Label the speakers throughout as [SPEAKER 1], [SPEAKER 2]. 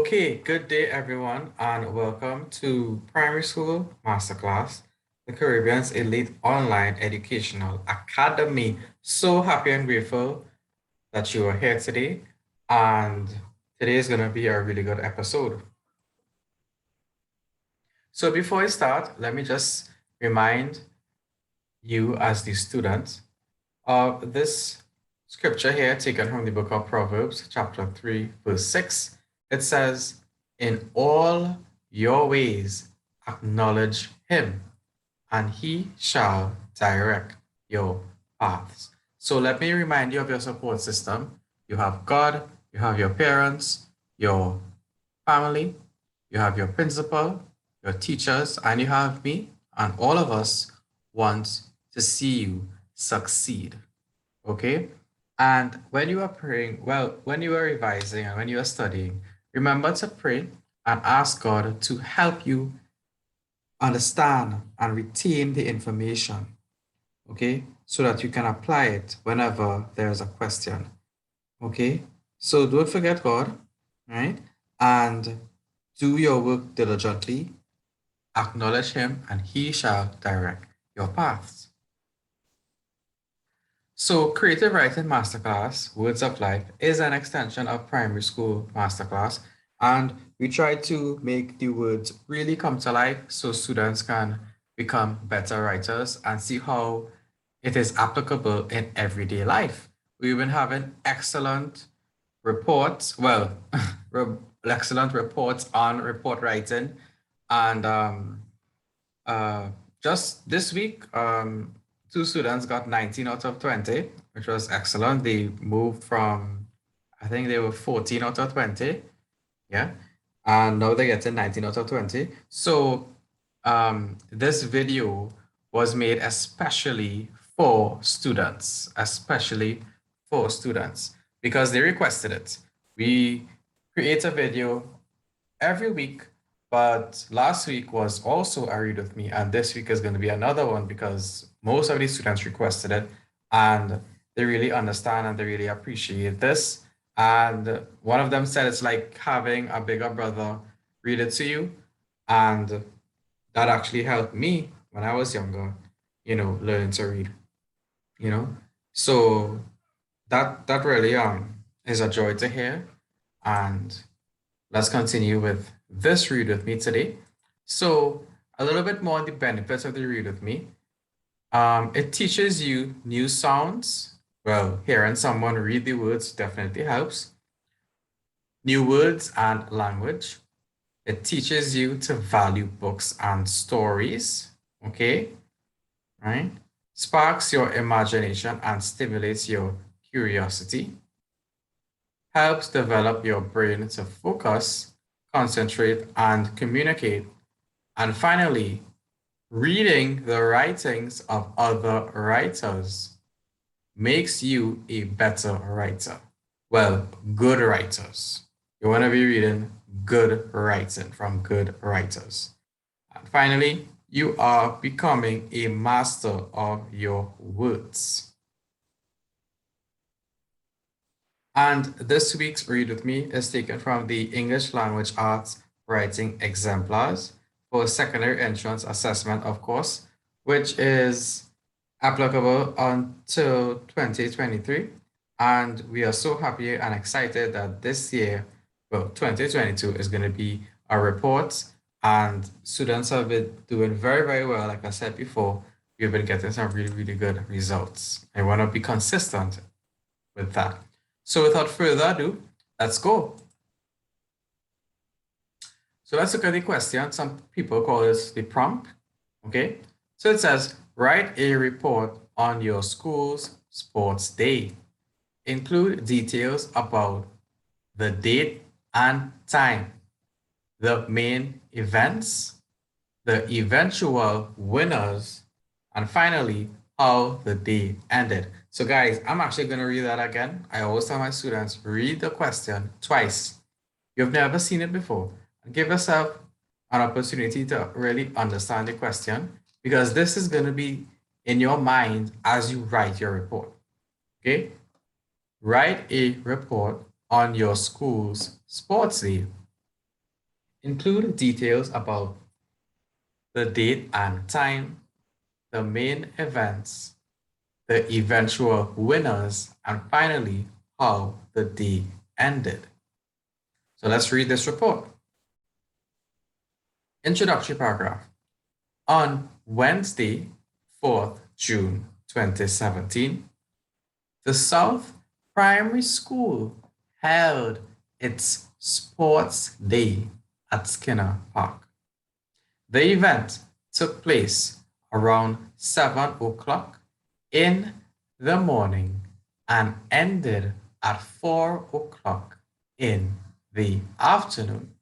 [SPEAKER 1] Okay, good day everyone, and welcome to Primary School Masterclass, the Caribbean's elite online educational academy. So happy and grateful that you are here today, and today is going to be a really good episode. So before we start, let me just remind you as the student of this scripture here taken from the book of Proverbs, chapter 3, verse 6. It says, "In all your ways acknowledge him, and he shall direct your paths." So let me remind you of your support system. You have God, you have your parents, your family, you have your principal, your teachers, and you have me, and all of us want to see you succeed. Okay? And when you are praying, well, when you are revising and when you are studying, remember to pray and ask God to help you understand and retain the information, okay? So that you can apply it whenever there's a question, okay? So don't forget God, right? And do your work diligently, acknowledge Him, and He shall direct your paths. So, Creative Writing Masterclass, Words of Life, is an extension of Primary School Masterclass, and we try to make the words really come to life so students can become better writers and see how it is applicable in everyday life. We've been having excellent reports, well, excellent reports on report writing, and uh, just this week, two students got 19 out of 20, which was excellent. They moved from, I think they were 14 out of 20. Yeah. And now they're getting 19 out of 20. So this video was made especially for students, because they requested it. We create a video every week, but last week was also a read with me, and this week is going to be another one because most of the students requested it, and they really understand and they really appreciate this. And one of them said it's like having a bigger brother read it to you, and that actually helped me when I was younger, learning to read, you know. So that really is a joy to hear, and let's continue with this read with me today. So, a little bit more on the benefits of the read with me. It teaches you new sounds. Well, hearing someone read the words definitely helps. New words and language. It teaches you to value books and stories. Okay, right? Sparks your imagination and stimulates your curiosity. Helps develop your brain to focus, concentrate, and communicate. And finally, reading the writings of other writers makes you a better writer. Well, good writers. You want to be reading good writing from good writers. And finally, you are becoming a master of your words. And this week's read with me is taken from the English Language Arts Writing Exemplars for secondary entrance assessment, of course, which is applicable until 2023. And we are so happy and excited that this year, well, 2022 is going to be our report, and students have been doing very, very well. Like I said before, we've been getting some really, really good results. I want to be consistent with that. So without further ado, let's go. So let's look at the question. Some people call this the prompt. Okay. So it says, write a report on your school's sports day. Include details about the date and time, the main events, the eventual winners, and finally, how the day ended. So guys, I'm actually going to read that again. I always tell my students, read the question twice. You've never seen it before. Give yourself an opportunity to really understand the question, because this is going to be in your mind as you write your report. Okay? Write a report on your school's sports day. include details about the date and time, the main events, the eventual winners, and finally, how the day ended. So let's read this report. Introductory paragraph. On Wednesday, 4th June 2017, the South Primary School held its Sports Day at Skinner Park. The event took place around 7 o'clock in the morning and ended at 4 o'clock in the afternoon.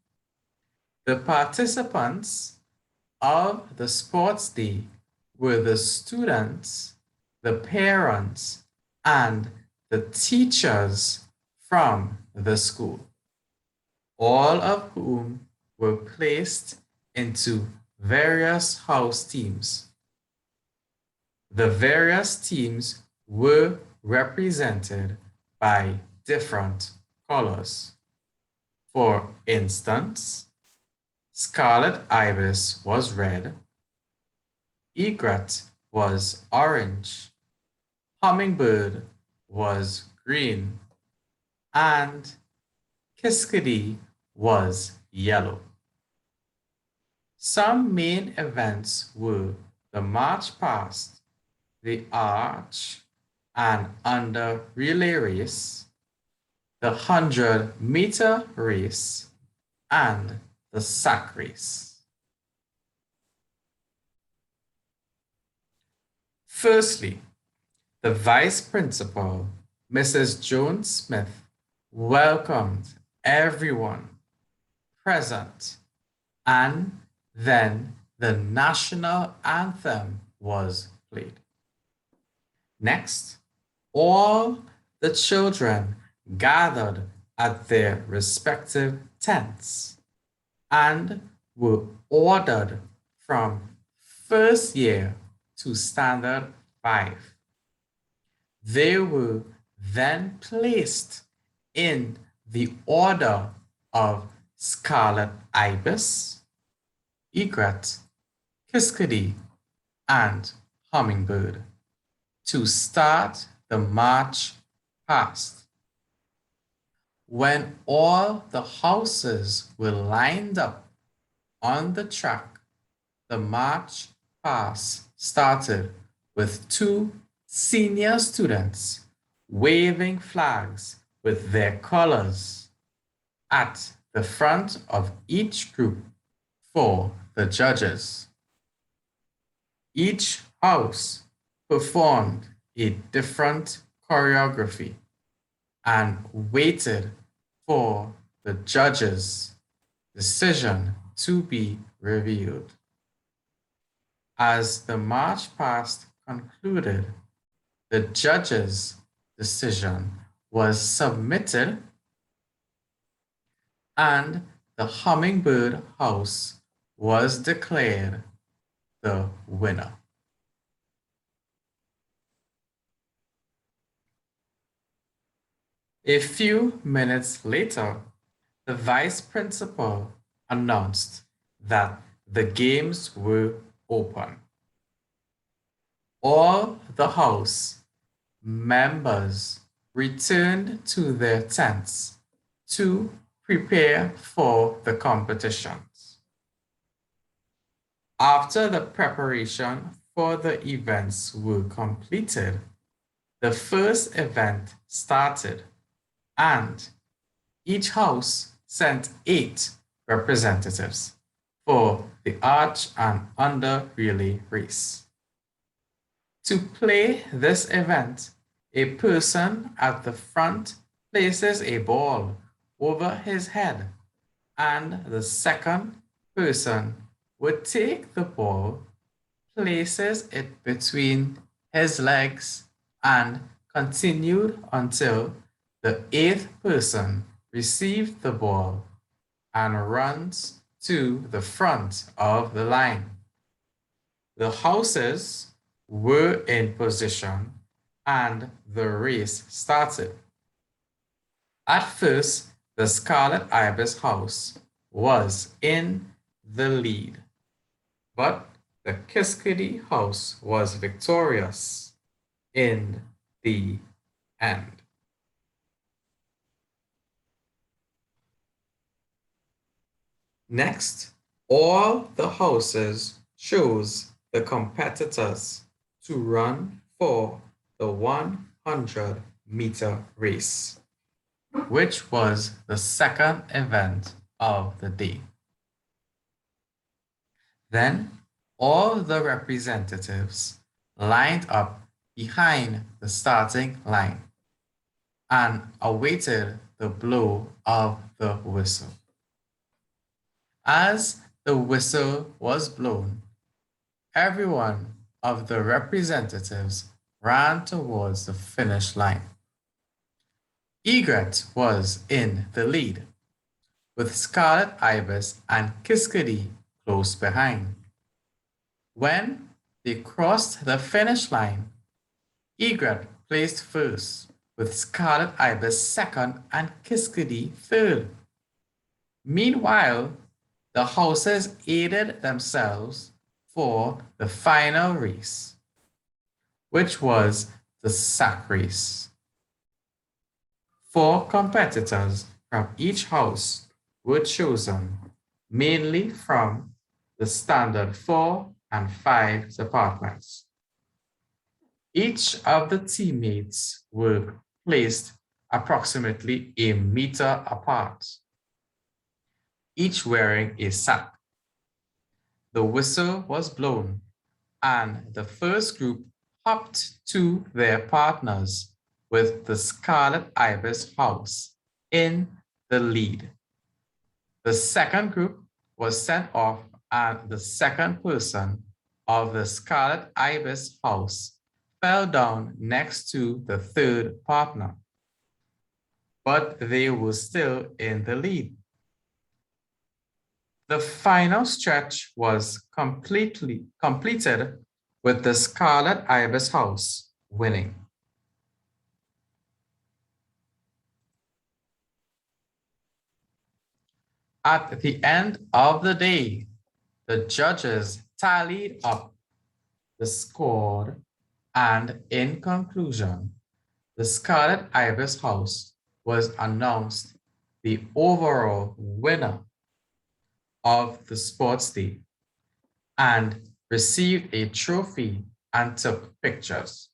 [SPEAKER 1] The participants of the sports day were the students, the parents, and the teachers from the school, all of whom were placed into various house teams. The various teams were represented by different colors. For instance, Scarlet Ibis was red, Egret was orange, Hummingbird was green, and Kiskadee was yellow. Some main events were the march past, the arch and under relay race, the 100-meter race, and the sack race. Firstly, the vice principal, Mrs. Jones Smith, welcomed everyone present, and then the national anthem was played. Next, all the children gathered at their respective tents and were ordered from first year to standard 5. They were then placed in the order of Scarlet Ibis, Egret, Kiskadee, and Hummingbird to start the march past. When all the houses were lined up on the track, the march past started with 2 senior students waving flags with their colors at the front of each group for the judges. Each house performed a different choreography and waited for the judges' decision to be revealed. As the march past concluded, the judges' decision was submitted and the Hummingbird House was declared the winner. A few minutes later, the vice principal announced that the games were open. All the house members returned to their tents to prepare for the competitions. After the preparation for the events were completed, the first event started, and each house sent 8 representatives for the arch and under relay race. To play this event, a person at the front places a ball over his head, and the second person would take the ball, places it between his legs, and continued until the 8th person received the ball and runs to the front of the line. The houses were in position and the race started. At first, the Scarlet Ibis house was in the lead, but the Kiskadee House was victorious in the end. Next, all the houses chose the competitors to run for the 100-meter race, which was the second event of the day. Then all the representatives lined up behind the starting line and awaited the blow of the whistle. As the whistle was blown, every one of the representatives ran towards the finish line. Egret was in the lead, with Scarlet Ibis and Kiskadee close behind. When they crossed the finish line, Egret placed first, with Scarlet Ibis second and Kiskadee third. Meanwhile, the houses aided themselves for the final race, which was the sack race. 4 competitors from each house were chosen, mainly from the standard 4 and 5 departments. Each of the teammates were placed approximately a meter apart, each wearing a sack. The whistle was blown, and the first group hopped to their partners with the Scarlet Ibis house in the lead. The second group was sent off, and the second person of the Scarlet Ibis house fell down next to the third partner, but they were still in the lead. The final stretch was completed with the Scarlet Ibis house winning. At the end of the day, the judges tallied up the score, and in conclusion, the Scarlet Ibis house was announced the overall winner of the sports day and received a trophy and took pictures.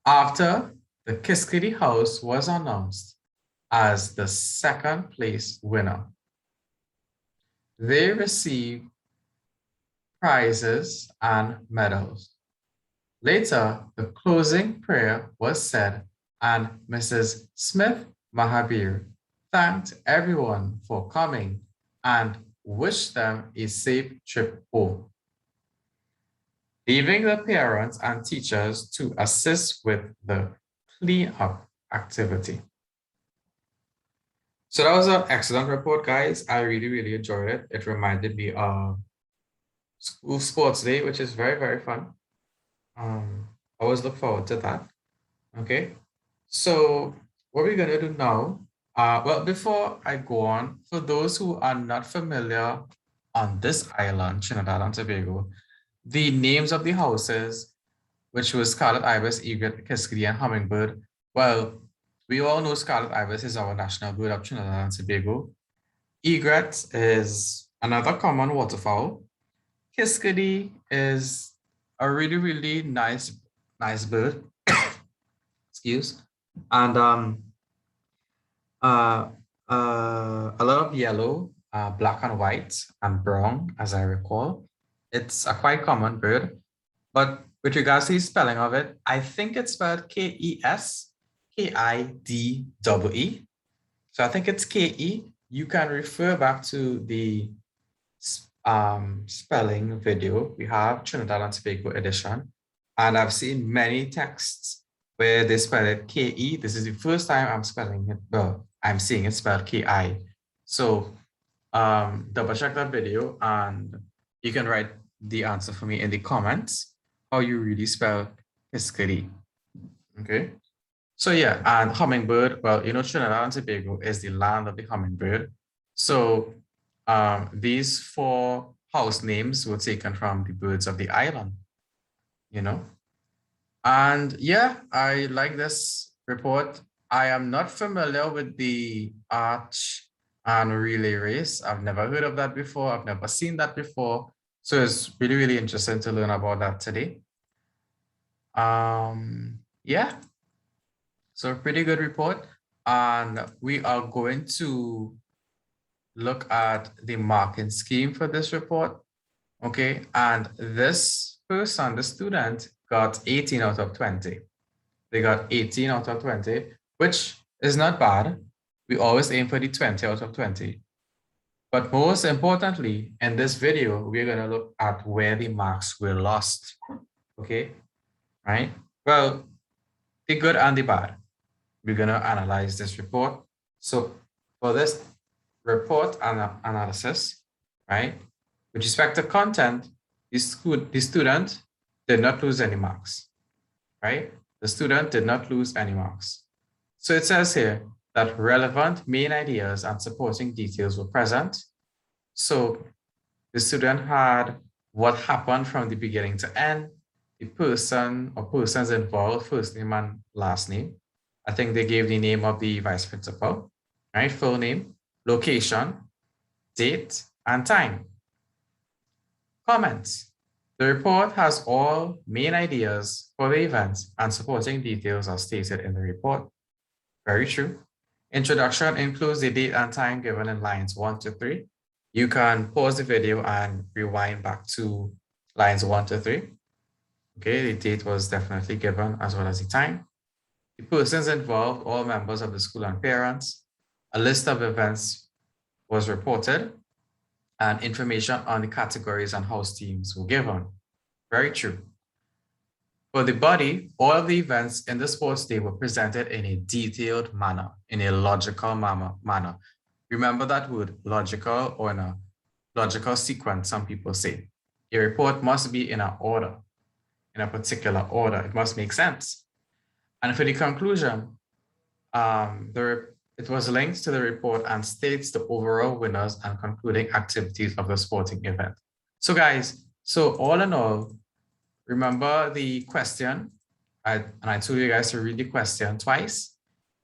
[SPEAKER 1] After, the Kiskadee house was announced as the second place winner. They received prizes and medals. Later, the closing prayer was said, and Mrs. Smith Mahabir thanked everyone for coming and wished them a safe trip home, leaving the parents and teachers to assist with the cleanup activity. So that was an excellent report, guys. I really enjoyed it. It reminded me of school sports day, which is very fun. I always look forward to that. Okay, so what we're gonna do now, well, before I go on, for those who are not familiar on this island, Trinidad and Tobago, the names of the houses, which was Scarlet Ibis, Egret, Kiskadee, and Hummingbird. Well, we all know Scarlet Ibis is our national bird of Trinidad and Tobago. Egret is another common waterfowl. Kiskadee is a really nice bird. Excuse. And a lot of yellow, black and white, and brown, as I recall. It's a quite common bird, but with regards to the spelling of it, I think it's spelled Keskidee. So I think it's Ke. You can refer back to the spelling video. We have Trinidad and Tobago edition, and I've seen many texts where they spell it Ke. This is the first time I'm spelling it. Well, I'm seeing it spelled Ki. So double check that video, and you can write the answer for me in the comments how you really spell Kiskadee. Okay. So yeah, and hummingbird, well, you know, Trinidad and Tobago is the land of the hummingbird. So these 4 house names were taken from the birds of the island, you know. And yeah, I like this report. I am not familiar with the arch and relay race. I've never heard of that before. I've never seen that before. So it's really, really interesting to learn about that today. Yeah, so pretty good report. And we are going to look at the marking scheme for this report. Okay, and this person, the student, got 18 out of 20. They got 18 out of 20, which is not bad. We always aim for the 20 out of 20. But most importantly, in this video, we're going to look at where the marks were lost. Okay, right? Well, the good and the bad. We're going to analyze this report. So for this report analysis, right, with respect to content, the student did not lose any marks, right? The student did not lose any marks. So it says here that relevant main ideas and supporting details were present. So the student had what happened from the beginning to end, the person or persons involved, first name and last name. I think they gave the name of the vice principal, right? Full name, location, date, and time. Comments. The report has all main ideas for the event and supporting details are stated in the report. Very true. Introduction includes the date and time given in lines 1 to 3. You can pause the video and rewind back to lines 1 to 3. Okay, the date was definitely given as well as the time. The persons involved, all members of the school and parents. A list of events was reported and information on the categories and house teams were given. Very true. For the body, all of the events in the sports day were presented in a detailed manner, in a logical manner. Remember that word, logical, or in a logical sequence, some people say. A report must be in an order, in a particular order. It must make sense. And for the conclusion, it was linked to the report and states the overall winners and concluding activities of the sporting event. So guys, so all in all, remember the question, and I told you guys to read the question twice.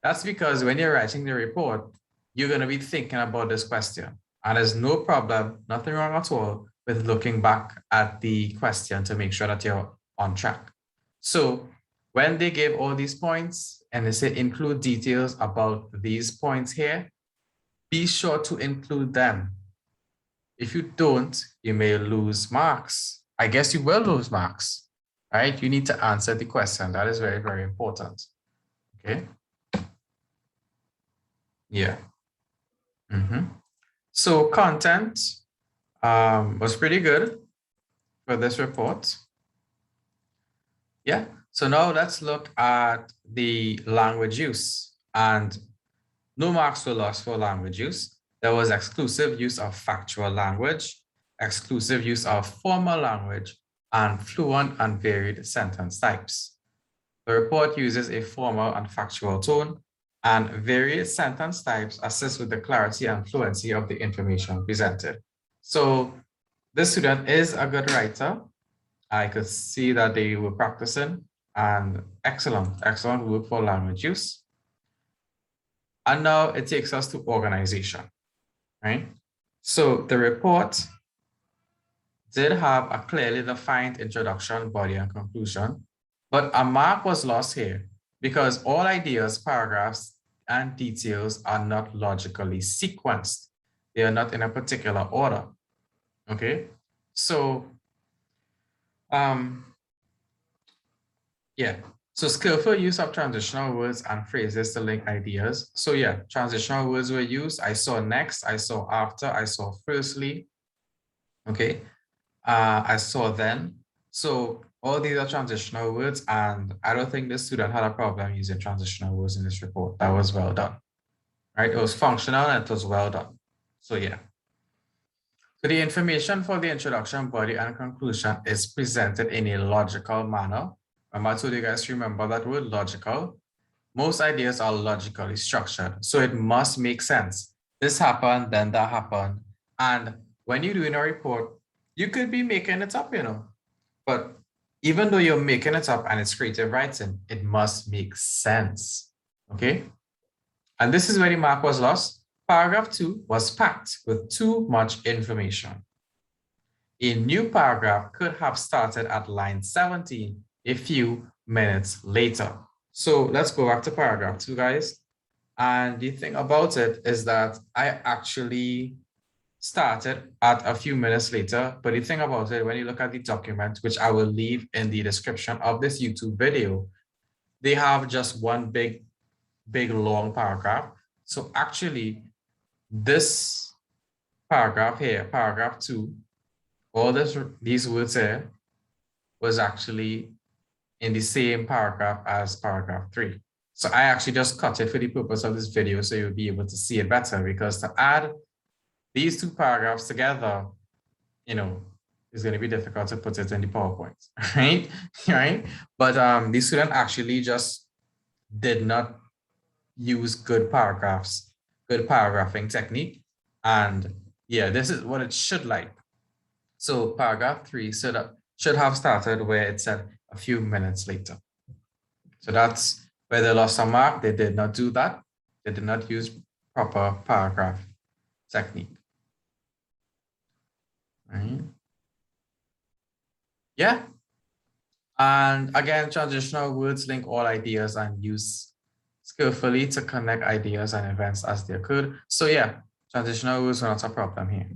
[SPEAKER 1] That's because when you're writing the report, you're going to be thinking about this question. And there's no problem, nothing wrong at all with looking back at the question to make sure that you're on track. So when they gave all these points and they say include details about these points here, be sure to include them. If you don't, you may lose marks. I guess you will lose marks, right? You need to answer the question. That is very, very important. Okay. Yeah. So content was pretty good for this report. Yeah. So now let's look at the language use, and no marks were lost for language use. There was exclusive use of factual language, exclusive use of formal language, and fluent and varied sentence types. The report uses a formal and factual tone, and varied sentence types assist with the clarity and fluency of the information presented. So this student is a good writer. I could see that they were practicing, and excellent work for language use. And now it takes us to organization, right? So the report did have a clearly defined introduction, body, and conclusion, but a mark was lost here because all ideas, paragraphs, and details are not logically sequenced. They are not in a particular order, okay? So, yeah, so skillful use of transitional words and phrases to link ideas. So yeah, transitional words were used. I saw next, I saw after, I saw firstly, okay? I saw then. So all these are transitional words, and I don't think the student had a problem using transitional words in this report. That was well done, right? It was functional and it was well done. So yeah. So the information for the introduction, body, and conclusion is presented in a logical manner. Remember, I told you guys to remember that word logical. Most ideas are logically structured, so it must make sense. This happened, then that happened. And when you're doing a report, you could be making it up, but even though you're making it up and it's creative writing, it must make sense. Okay. And this is where the mark was lost. Paragraph 2 was packed with too much information. A new paragraph could have started at line 17 a few minutes later. So let's go back to paragraph 2, guys. And the thing about it is that I actually started at a few minutes later. But the thing about it, when you look at the document, which I will leave in the description of this YouTube video, they have just one big long paragraph. So actually, this paragraph here, paragraph 2, all these words here was actually in the same paragraph as paragraph 3. So I actually just cut it for the purpose of this video so you'll be able to see it better, because to add these two paragraphs together, it's going to be difficult to put it in the PowerPoint, right? Right? But the student actually just did not use good paragraphing technique. And yeah, this is what it should like. So paragraph 3 should have started where it said a few minutes later. So that's where they lost a mark. They did not do that. They did not use proper paragraph technique. Right? Yeah. And again, transitional words link all ideas and use skillfully to connect ideas and events as they occurred. So yeah, transitional words are not a problem here.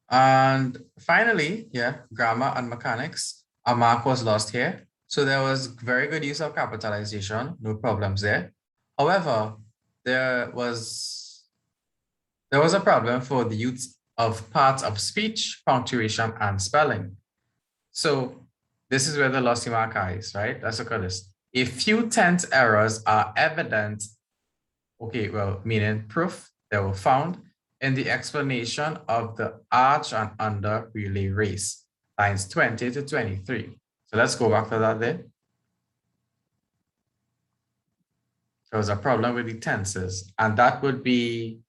[SPEAKER 1] And finally, yeah, grammar and mechanics. A mark was lost here. So there was very good use of capitalization, no problems there. However, there was a problem for the use of parts of speech, punctuation, and spelling. So this is where the lossy mark is, right? Let's look at this. A few tense errors are evident, okay, well, meaning proof, they were found in the explanation of the arch and under relay race, lines 20 to 23. So let's go back to that there. There was a problem with the tenses, and that would be,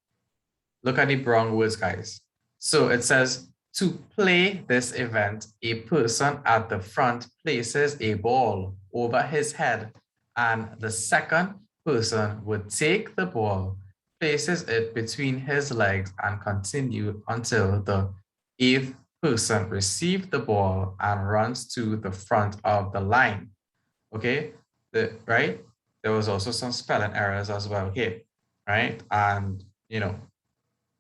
[SPEAKER 1] look at the brown words, guys. So it says, to play this event, a person at the front places a ball over his head, and the second person would take the ball, places it between his legs, and continue until the eighth person received the ball and runs to the front of the line. Okay, right? There was also some spelling errors as well here, right? And,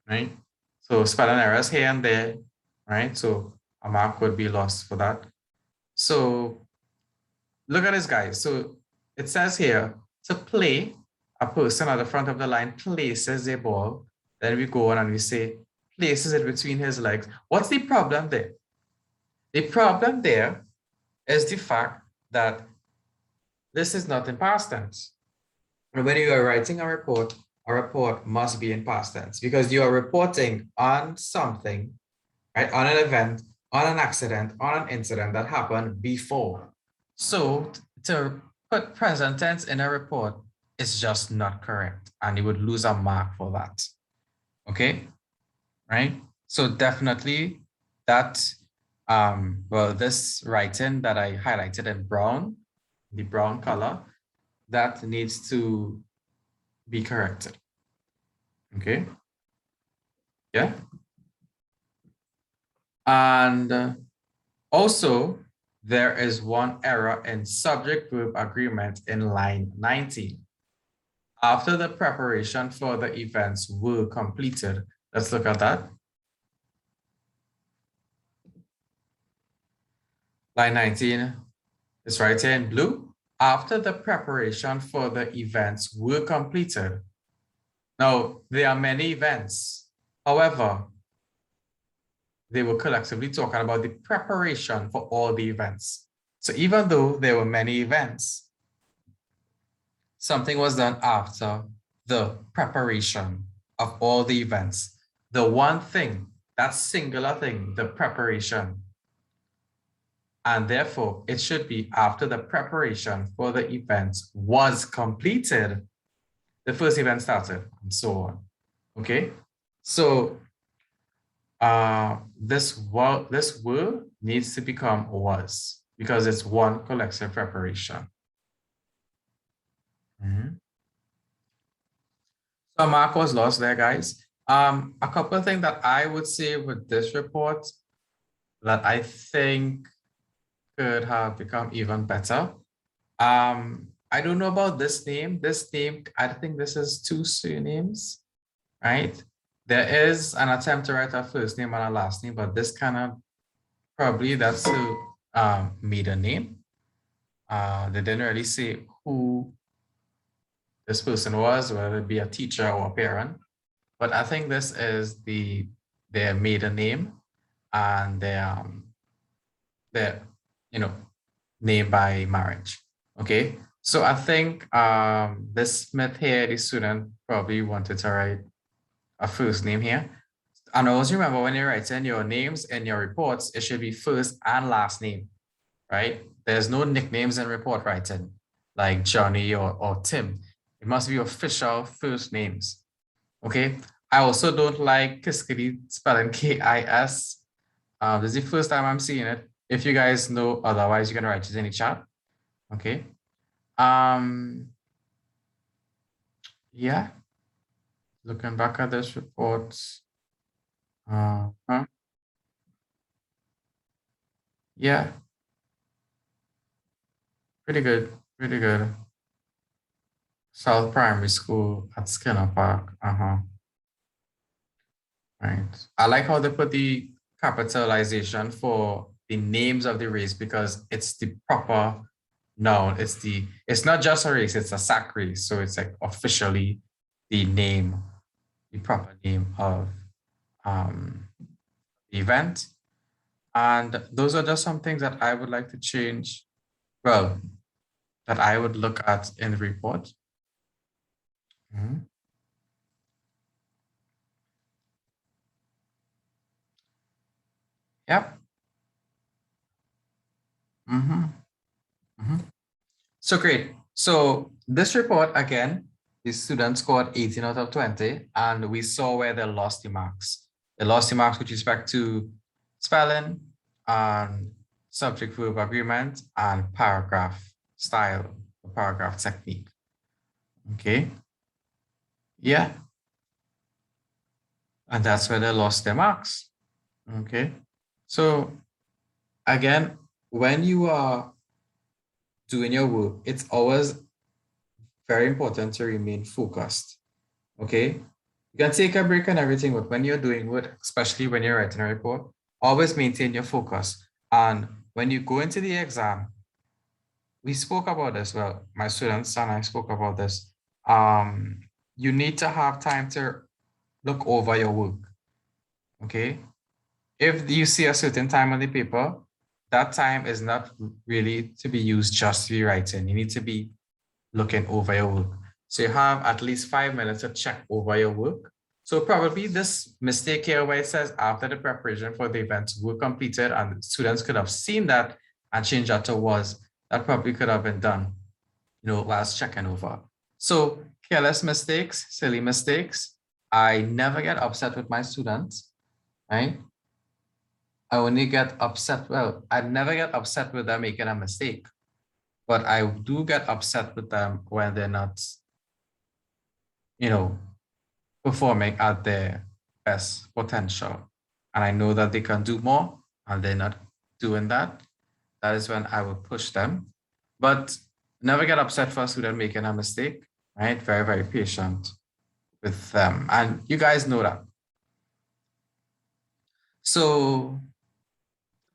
[SPEAKER 1] right? So spelling errors here and there, right? So a mark would be lost for that. So look at this, guys. So it says here, to play, a person at the front of the line places a ball. Then we go on and we say, places it between his legs. What's the problem there? The problem there is the fact that this is not in past tense. When you are writing a report must be in past tense because you are reporting on something, right? On an event, on an accident, on an incident that happened before. So to put present tense in a report is just not correct, and you would lose a mark for that. Okay, right? So definitely that, well, this writing that I highlighted in brown, the brown color, that needs to be corrected. Okay. Yeah. And also, there is one error in subject-verb agreement in line 19. After the preparation for the events were completed, let's look at that. Line 19 is right here in blue. After the preparation for the events were completed. Now, there are many events. However, they were collectively talking about the preparation for all the events. So even though there were many events, something was done after the preparation of all the events. The one thing, that singular thing, the preparation. And therefore, it should be after the preparation for the events was completed, the first event started, and so on. Okay. So this will needs to become was because it's one collective preparation. Mhm. So mark was lost there, guys. A couple of things that I would say with this report that I think could have become even better. I don't know about this name. This name, I think this is two surnames, right? There is an attempt to write a first name and a last name, but this kind of probably that's a maiden name. They didn't really say who this person was, whether it be a teacher or a parent. But I think this is their maiden name and their you know name by marriage. Okay. So I think this Smith here, the student probably wanted to write a first name here. And always remember when you're writing your names in your reports, it should be first and last name, right? There's no nicknames in report writing like Johnny or Tim. It must be official first names. Okay. I also don't like Kiskadi spelling K-I-S. This is the first time I'm seeing it. If you guys know otherwise, you can write it in the chat. Okay. Um, yeah, looking back at this report. Huh? Yeah, pretty good, pretty good. South Primary School at Skinner Park. Right. I like how they put the capitalization for the names of the race because it's the proper noun. It's not just a race, it's a sack race. So it's like officially the name, the proper name of the event. And those are just some things that I would like to change. Well, that I would look at in the report. Mhm. Yep. hmm hmm So great. So this report, again, the students scored 18 out of 20, and we saw where they lost the marks. They lost the marks with respect to spelling and subject verb agreement and paragraph style, paragraph technique. Okay. Yeah. And that's where they lost their marks. Okay. So again, when you are doing your work, it's always very important to remain focused. Okay. You can take a break and everything, but when you're doing work, especially when you're writing a report, always maintain your focus. And when you go into the exam, we spoke about this. Well, my students and I spoke about this. Um, you need to have time to look over your work. Okay. If you see a certain time on the paper, that time is not really to be used just to be writing. You need to be looking over your work. So you have at least 5 minutes to check over your work. So probably this mistake here where it says after the preparation for the event were completed and students could have seen that and changed that to was, that probably could have been done, whilst checking over. So careless mistakes, silly mistakes. I never get upset with my students, right? I only get upset. Well, I never get upset with them making a mistake, but I do get upset with them when they're not, you know, performing at their best potential. And I know that they can do more and they're not doing that. That is when I will push them. But never get upset for a student making a mistake, right? Very, very patient with them. And you guys know that. So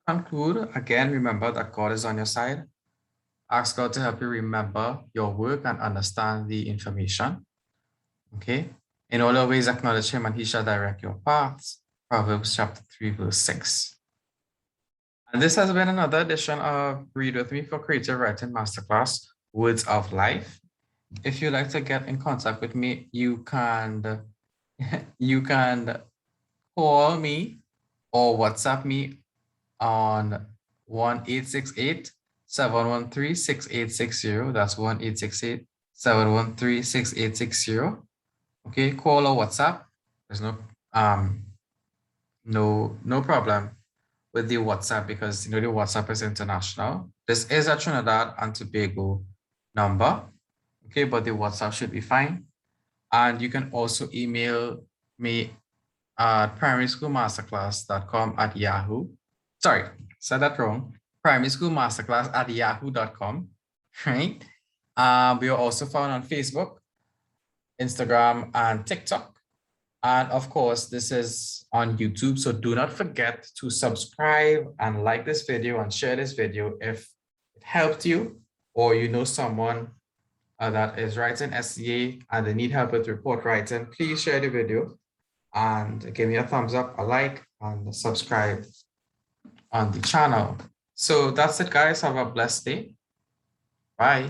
[SPEAKER 1] conclude, again, remember that God is on your side. Ask God to help you remember your work and understand the information. Okay. In all your ways, acknowledge him and he shall direct your paths. Proverbs chapter 3, verse 6. And this has been another edition of Read With Me for Creative Writing Masterclass, Words of Life. If you'd like to get in contact with me, you can you can call me or WhatsApp me on 1-868-713-6860. That's 1-868-713-6860. Okay, call or WhatsApp. There's no problem with the WhatsApp because the WhatsApp is international. This is a Trinidad and Tobago number. Okay, but the WhatsApp should be fine. And you can also email me at primaryschoolmasterclass.com at Yahoo. Sorry, said that wrong. Primaryschoolmasterclass at yahoo.com. Right? We are also found on Facebook, Instagram, and TikTok. And of course, this is on YouTube. So do not forget to subscribe and like this video and share this video if it helped you or you know someone that is writing SCA and they need help with report writing. Please share the video and give me a thumbs up, a like, and subscribe on the channel. So that's it, guys. Have a blessed day. Bye.